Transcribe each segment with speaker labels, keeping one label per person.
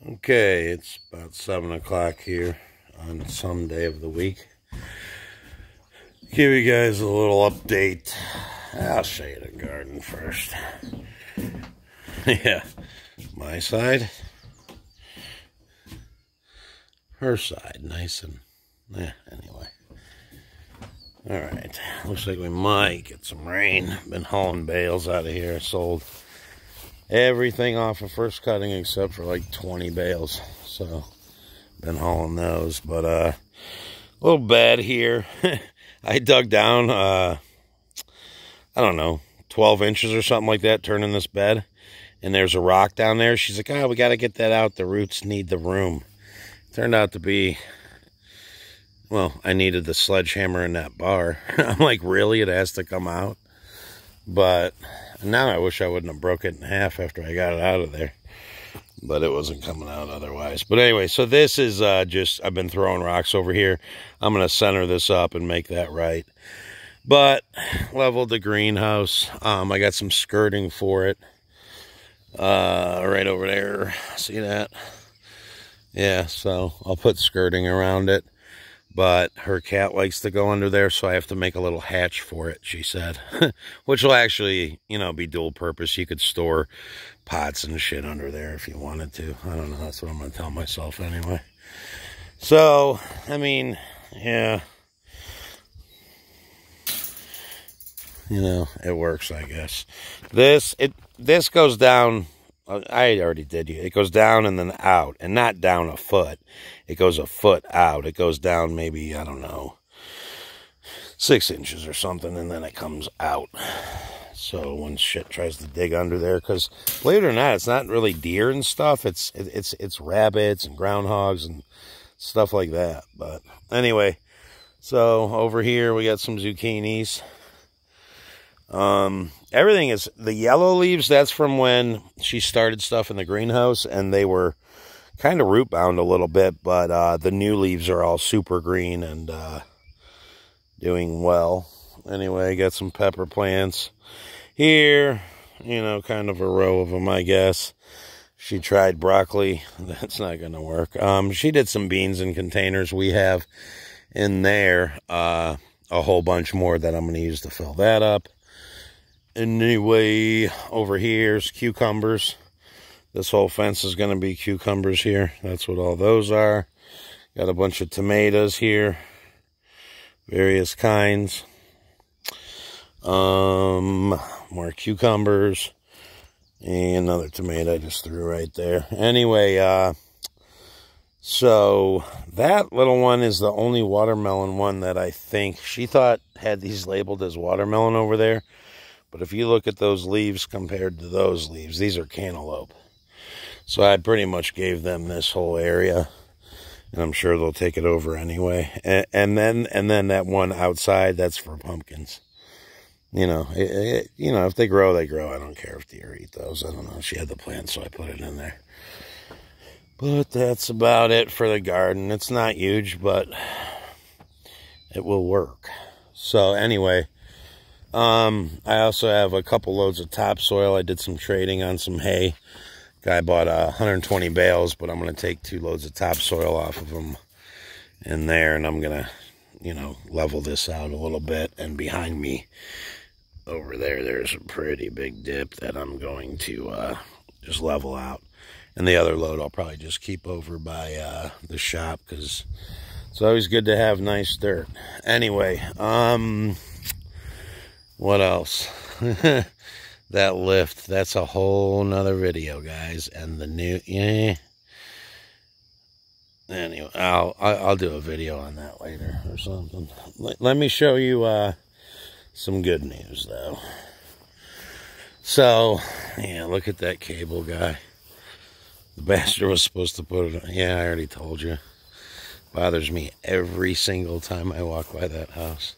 Speaker 1: Okay, it's about 7 o'clock here on some day of the week. Give you guys a little update. I'll show you the garden first. Yeah, my side. Her side, nice and, anyway. Alright, looks like we might get some rain. Been hauling bales out of here. Sold everything off of first cutting except for like 20 bales. So, been hauling those. But, a little bad here. I dug down, I don't know, 12 inches or something like that, turning this bed. And there's a rock down there. She's like, oh, we got to get that out. The roots need the room. Turned out to be, well, I needed the sledgehammer in that bar. I'm like, really? It has to come out? But now I wish I wouldn't have broke it in half after I got it out of there. But it wasn't coming out otherwise. But anyway, so this is just, I've been throwing rocks over here. I'm going to center this up and make that right. But leveled the greenhouse. I got some skirting for it. Right over there. See that? Yeah, so I'll put skirting around it. But her cat likes to go under there, so I have to make a little hatch for it, she said. Which will actually, you know, be dual purpose. You could store pots and shit under there if you wanted to. I don't know. That's what I'm going to tell myself anyway. So, I mean, yeah. You know, it works, I guess. This goes down. I already did you. It goes down and then out, and not down a foot. It goes a foot out. It goes down maybe, I don't know, 6 inches or something, and then it comes out. So when shit tries to dig under there, because believe it or not, it's not really deer and stuff. It's rabbits and groundhogs and stuff like that. But anyway, so over here we got some zucchinis. Everything is, the yellow leaves, that's from when she started stuff in the greenhouse, and they were kind of root bound a little bit, but the new leaves are all super green and doing well. Anyway, got some pepper plants here, you know, kind of a row of them, I guess. She tried broccoli. That's not going to work. She did some beans in containers. We have in there a whole bunch more that I'm going to use to fill that up. Anyway, over here's cucumbers. This whole fence is going to be cucumbers here. That's what all those are. Got a bunch of tomatoes here. Various kinds. More cucumbers. And another tomato I just threw right there. Anyway, so that little one is the only watermelon one that I think she thought had these labeled as watermelon over there. But if you look at those leaves compared to those leaves, these are cantaloupe. So I pretty much gave them this whole area, and I'm sure they'll take it over anyway. And then that one outside, that's for pumpkins. You know, you know, if they grow, they grow. I don't care if deer eat those. I don't know. She had the plant, so I put it in there. But that's about it for the garden. It's not huge, but it will work. So anyway, I also have a couple loads of topsoil. I did some trading on some hay. Guy bought 120 bales, but I'm going to take 2 loads of topsoil off of them in there, and I'm going to, you know, level this out a little bit. And behind me over there, there's a pretty big dip that I'm going to just level out. And the other load I'll probably just keep over by the shop, because it's always good to have nice dirt. Anyway, what else? That lift, that's a whole nother video, guys. And the new, anyway, I'll do a video on that later or something. Let me show you some good news, though. So, yeah, look at that cable guy. The bastard was supposed to put it on. Yeah, I already told you. Bothers me every single time I walk by that house.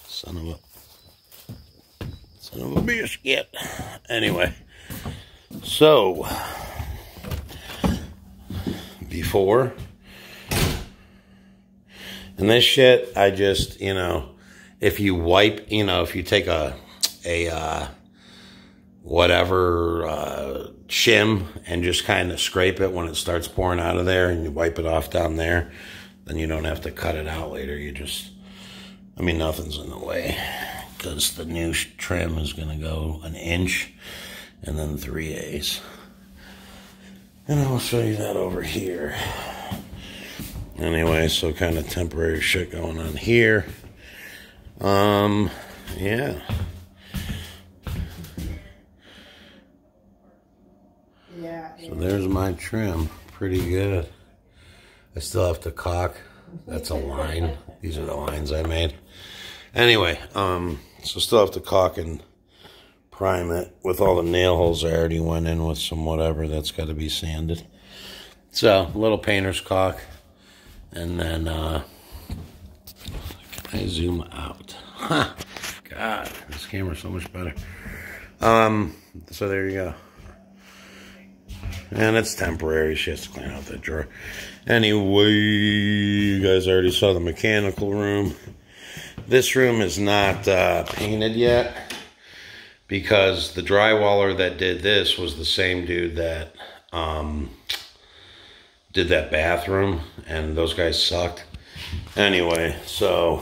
Speaker 1: Son of a bitch. Yeah. Anyway, so before, and this shit, I just, you know, if you wipe, you know, if you take a whatever shim and just kind of scrape it when it starts pouring out of there, and you wipe it off down there. Then you don't have to cut it out later. You just, I mean, nothing's in the way, because the new trim is going to go 1 inch and then 3/8. And I'll show you that over here. Anyway, so kind of temporary shit going on here. Yeah. So there's my trim. Pretty good. I still have to caulk. That's a line. These are the lines I made. Anyway, so still have to caulk and prime it with all the nail holes I already went in with some whatever that's got to be sanded. So, a little painter's caulk. And then, can I zoom out? Ha! God, this camera's so much better. So there you go. And it's temporary. She has to clean out that drawer. Anyway, you guys already saw the mechanical room. This room is not painted yet, because the drywaller that did this was the same dude that did that bathroom, and those guys sucked. Anyway, so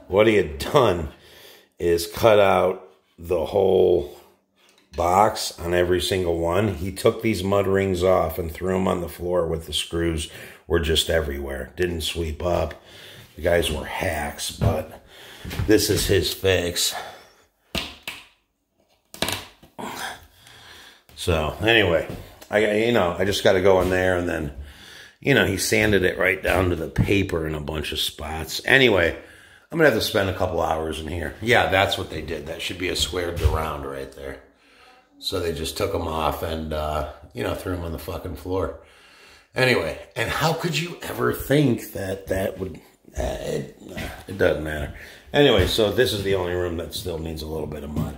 Speaker 1: what he had done is cut out the whole box on every single one. He took these mud rings off and threw them on the floor with the screws were just everywhere. Didn't sweep up. The guys were hacks, but this is his fix. So anyway, I just got to go in there, and then, he sanded it right down to the paper in a bunch of spots. Anyway, I'm going to have to spend a couple hours in here. Yeah, that's what they did. That should be a squared around right there. So they just took them off and, threw them on the fucking floor. Anyway, and how could you ever think that would... it doesn't matter. Anyway, so this is the only room that still needs a little bit of mud.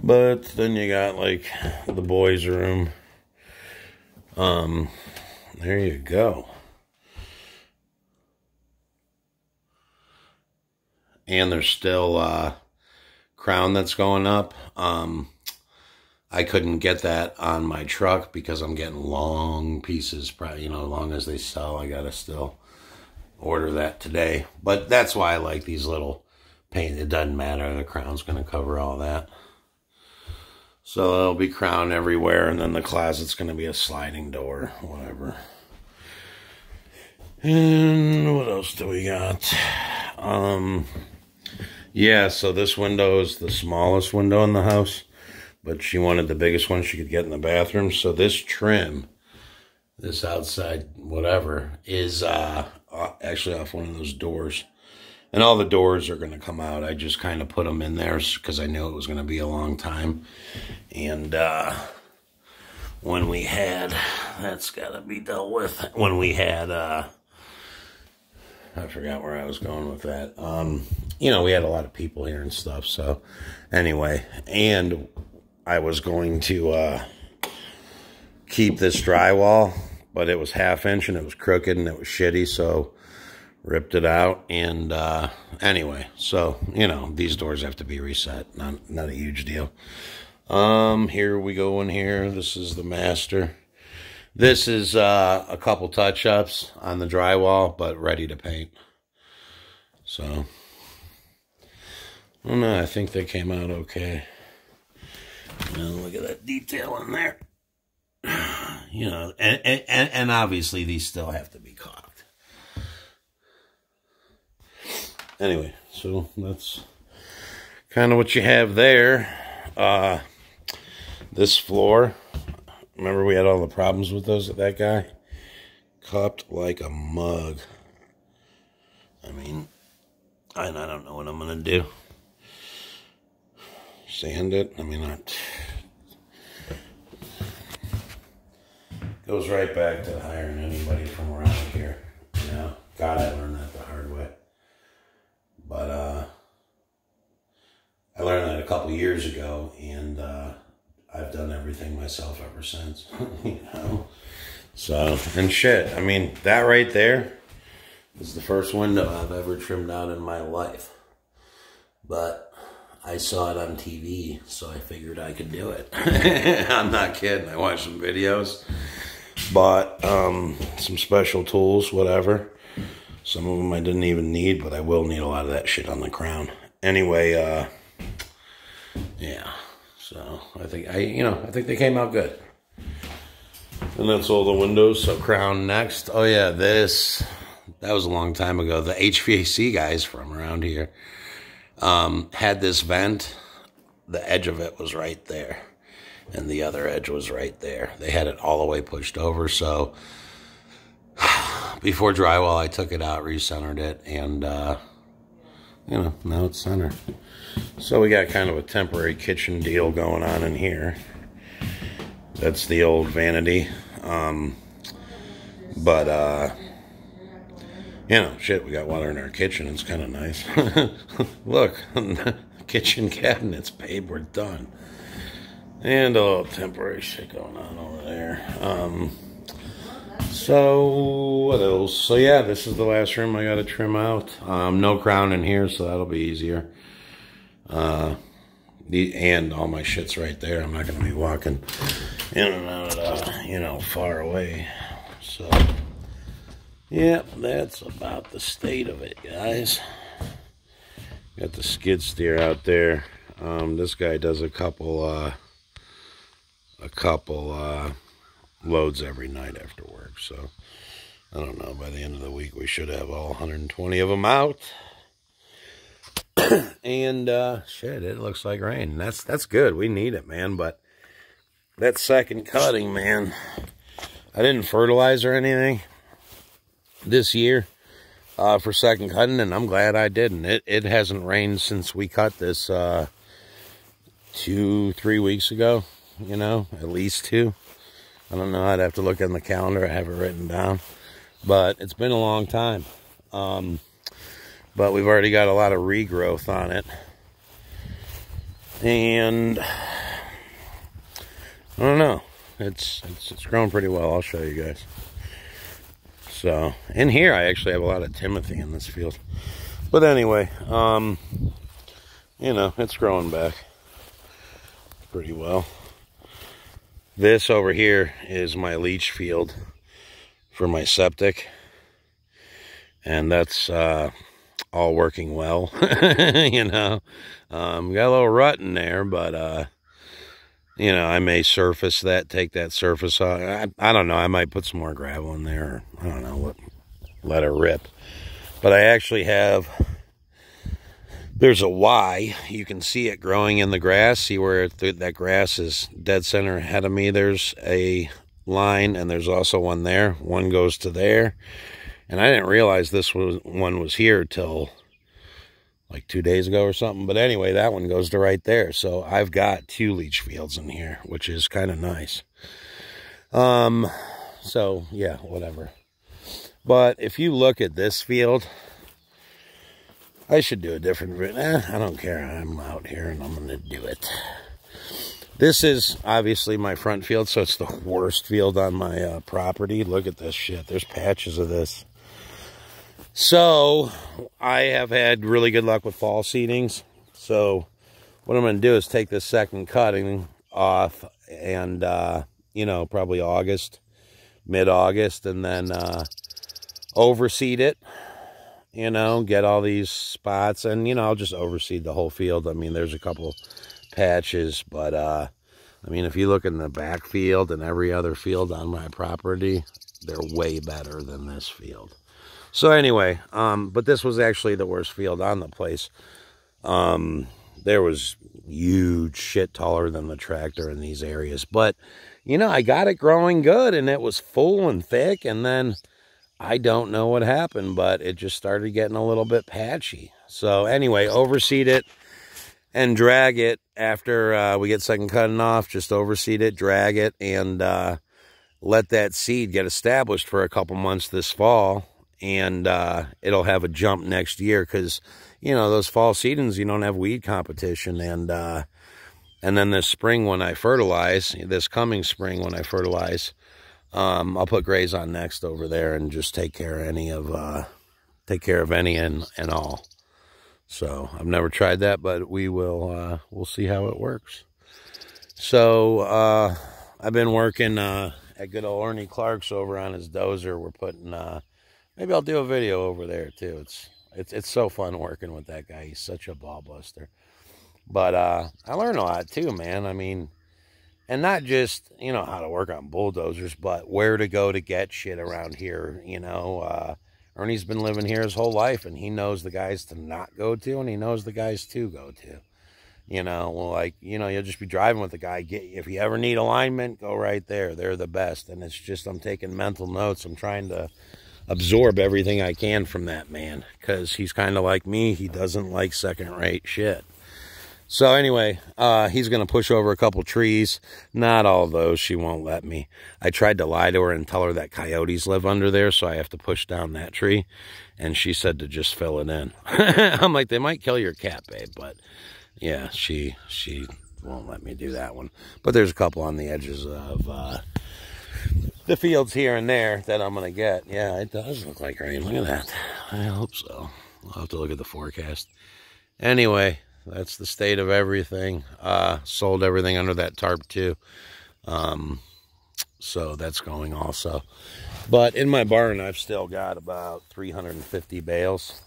Speaker 1: But then you got, like, the boys' room. There you go. And there's still crown that's going up. I couldn't get that on my truck because I'm getting long pieces. Probably, as long as they sell, I gotta still order that today. But that's why I like these little paint. It doesn't matter. The crown's gonna cover all that. So there'll be crown everywhere, and then the closet's gonna be a sliding door, whatever. And what else do we got? Yeah, so this window is the smallest window in the house, but she wanted the biggest one she could get in the bathroom. So this trim, this outside whatever, is actually off one of those doors. And all the doors are going to come out. I just kind of put them in there because I knew it was going to be a long time. And when we had, that's got to be dealt with. When we had, I forgot where I was going with that. We had a lot of people here and stuff. So anyway, and I was going to keep this drywall, but it was 1/2 inch and it was crooked and it was shitty. So ripped it out. And anyway, so, these doors have to be reset. Not a huge deal. Here we go in here. This is the master. This is a couple touch-ups on the drywall, but ready to paint. So, I don't know. I think they came out okay. Look at that detail in there. And obviously these still have to be caulked. Anyway, so that's kind of what you have there. This floor, remember we had all the problems with that guy? Cupped like a mug. I mean, I don't know what I'm going to do. Sand it? I mean, goes right back to hiring anybody from around here. God, I learned that the hard way. But I learned that a couple years ago, and I've done everything myself ever since. So, and shit, I mean, that right there is the first window I've ever trimmed out in my life. But I saw it on TV, so I figured I could do it. I'm not kidding. I watched some videos, bought some special tools, whatever. Some of them I didn't even need, but I will need a lot of that shit on the crown. Anyway, yeah. So I think I think they came out good. And that's all the windows. So crown next. Oh yeah, that was a long time ago. The HVAC guys from around here had this vent. The edge of it was right there, and the other edge was right there. They had it all the way pushed over. So before drywall, I took it out, recentered it, and now it's centered. So we got kind of a temporary kitchen deal going on in here. That's the old vanity. Shit, we got water in our kitchen. It's kind of nice. Look, kitchen cabinets paid, we're done. And a little temporary shit going on over there. So, what else? So, yeah, this is the last room I got to trim out. No crown in here, so that'll be easier. And all my shit's right there. I'm not going to be walking in and out, far away. So, yeah, that's about the state of it, guys. Got the skid steer out there. This guy does a couple loads every night after work. So, I don't know, by the end of the week, we should have all 120 of them out. And, shit, it looks like rain. That's good. We need it, man. But that second cutting, man, I didn't fertilize or anything this year for second cutting, and I'm glad I didn't. It hasn't rained since we cut this 2-3 weeks ago, at least 2. I don't know. I'd have to look on the calendar. I have it written down. But it's been a long time. But we've already got a lot of regrowth on it. And I don't know. It's grown pretty well. I'll show you guys. So, in here I actually have a lot of Timothy in this field. But anyway, it's growing back pretty well. This over here is my leach field for my septic. And that's all working well. Got a little rut in there, but I may surface that, take that surface off. I don't know. I might put some more gravel in there. Or, I don't know, let it rip. But I actually there's a Y. You can see it growing in the grass. See where that grass is dead center ahead of me. There's a line, and there's also one there. One goes to there. And I didn't realize this one was here till like 2 days ago or something. But anyway, that one goes to right there. So I've got 2 leach fields in here, which is kind of nice. So, yeah, whatever. But if you look at this field, I should do a different video. I don't care. I'm out here and I'm going to do it. This is obviously my front field, so it's the worst field on my property. Look at this shit. There's patches of this. So, I have had really good luck with fall seedings. So, what I'm going to do is take this second cutting off and, probably August, mid-August, and then overseed it. Get all these spots, and, I'll just overseed the whole field. I mean, there's a couple patches, but, if you look in the back field and every other field on my property, they're way better than this field. So anyway, but this was actually the worst field on the place. There was huge shit taller than the tractor in these areas. But, I got it growing good, and it was full and thick, and then I don't know what happened, but it just started getting a little bit patchy. So anyway, overseed it and drag it after we get second cutting off. Just overseed it, drag it, and let that seed get established for a couple months this fall. And it'll have a jump next year because, those fall seedings, you don't have weed competition. And then this spring when I fertilize, this coming spring when I fertilize, I'll put graze on next over there and just take care of any and all. So I've never tried that, but we'll see how it works. So I've been working at good old Ernie Clark's over on his dozer. We're putting maybe I'll do a video over there too. It's so fun working with that guy. He's such a ball buster. But I learned a lot too, man. I mean, and not just, you know, how to work on bulldozers, but where to go to get shit around here. You know, Ernie's been living here his whole life, and he knows the guys to not go to, and he knows the guys to go to. You know, well, like, you know, you'll just be driving with the guy. If you ever need alignment, go right there. They're the best. And it's just, I'm taking mental notes. I'm trying to absorb everything I can from that man, because he's kind of like me. He doesn't like second-rate shit. So anyway, he's going to push over a couple trees. Not all of those. She won't let me. I tried to lie to her and tell her that coyotes live under there, so I have to push down that tree. And she said to just fill it in. I'm like, they might kill your cat, babe, but... yeah, she won't let me do that one. But there's a couple on the edges of the fields here and there that I'm going to get. Yeah, it does look like rain. Look at that. I hope so. I'll have to look at the forecast. Anyway, that's the state of everything. Sold everything under that tarp too. So that's going also. But in my barn, I've still got about 350 bales.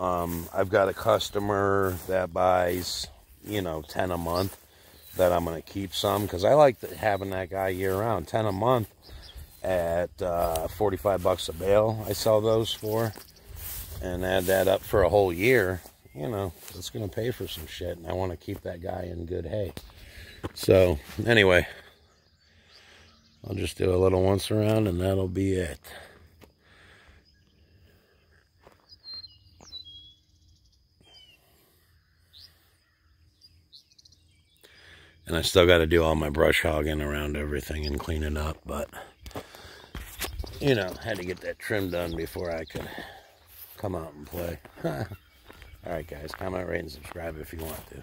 Speaker 1: I've got a customer that buys, you know, 10 a month that I'm going to keep some, because I like having that guy year round. 10 a month at 45 bucks a bale I sell those for, and add that up for a whole year. You know, it's going to pay for some shit, and I want to keep that guy in good hay. So anyway, I'll just do a little once around, and that'll be it. And I still got to do all my brush hogging around everything and clean it up. But, you know, had to get that trim done before I could come out and play. All right, guys. Comment, rate, and subscribe if you want to.